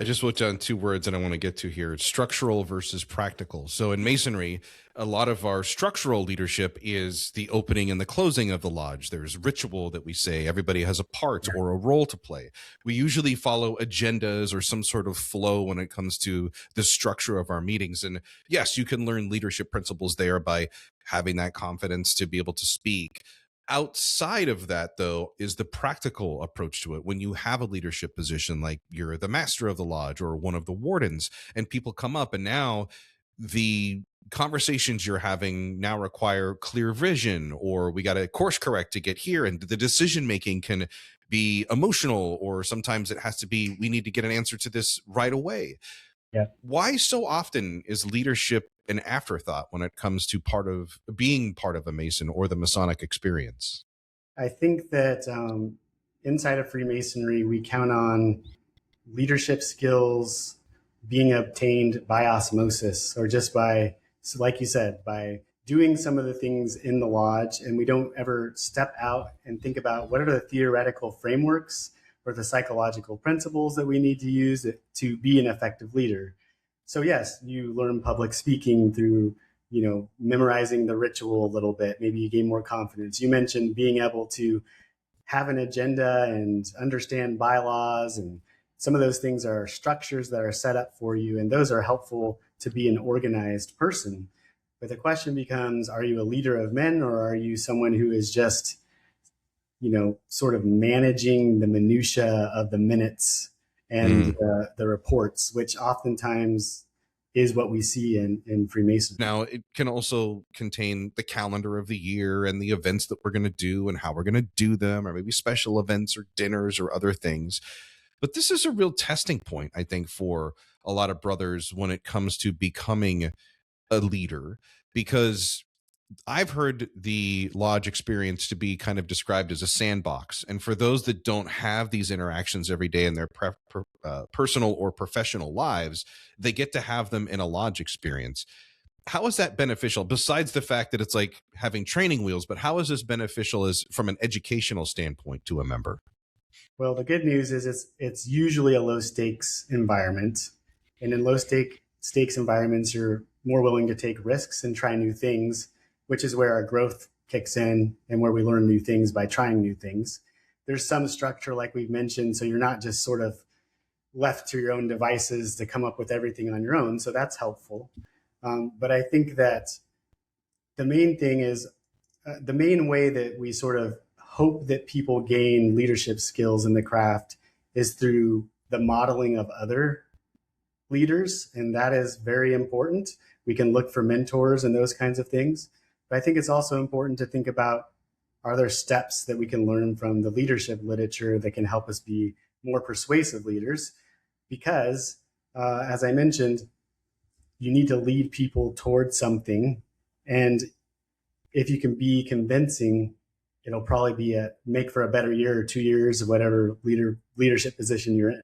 I just wrote down two words that I want to get to here: structural versus practical. So in Masonry, a lot of our structural leadership is the opening and the closing of the lodge. There's ritual that we say, everybody has a part or a role to play. We usually follow agendas or some sort of flow when it comes to the structure of our meetings. And yes, you can learn leadership principles there by having that confidence to be able to speak. Outside of that, though, is the practical approach to it. When you have a leadership position, like you're the master of the lodge or one of the wardens, and people come up, and now the conversations you're having now require clear vision, or we got to course correct to get here. And the decision making can be emotional, or sometimes it has to be, we need to get an answer to this right away. Yeah. Why so often is leadership an afterthought when it comes to being part of a Mason or the Masonic experience? I think that inside of Freemasonry, we count on leadership skills being obtained by osmosis, or just by, so like you said, by doing some of the things in the lodge. And we don't ever step out and think about what are the theoretical frameworks or the psychological principles that we need to use to be an effective leader. So yes, you learn public speaking through, memorizing the ritual a little bit. Maybe you gain more confidence. You mentioned being able to have an agenda and understand bylaws, and some of those things are structures that are set up for you, and those are helpful to be an organized person. But the question becomes, are you a leader of men, or are you someone who is just sort of managing the minutia of the minutes and the reports, which oftentimes is what we see in Freemasonry. Now, it can also contain the calendar of the year and the events that we're going to do and how we're going to do them, or maybe special events or dinners or other things. But this is a real testing point, I think, for a lot of brothers when it comes to becoming a leader, because I've heard the lodge experience to be kind of described as a sandbox. And for those that don't have these interactions every day in their personal or professional lives, they get to have them in a lodge experience. How is that beneficial, besides the fact that it's like having training wheels? But how is this beneficial as from an educational standpoint to a member? Well, the good news is it's usually a low stakes environment. And in low stakes environments, you're more willing to take risks and try new things, which is where our growth kicks in and where we learn new things by trying new things. There's some structure, like we've mentioned, so you're not just sort of left to your own devices to come up with everything on your own. So that's helpful. But I think that the main thing is the main way that we sort of hope that people gain leadership skills in the craft is through the modeling of other leaders. And that is very important. We can look for mentors and those kinds of things. But I think it's also important to think about, are there steps that we can learn from the leadership literature that can help us be more persuasive leaders? Because, as I mentioned, you need to lead people towards something. And if you can be convincing, it'll probably make for a better year or 2 years of whatever leadership position you're in.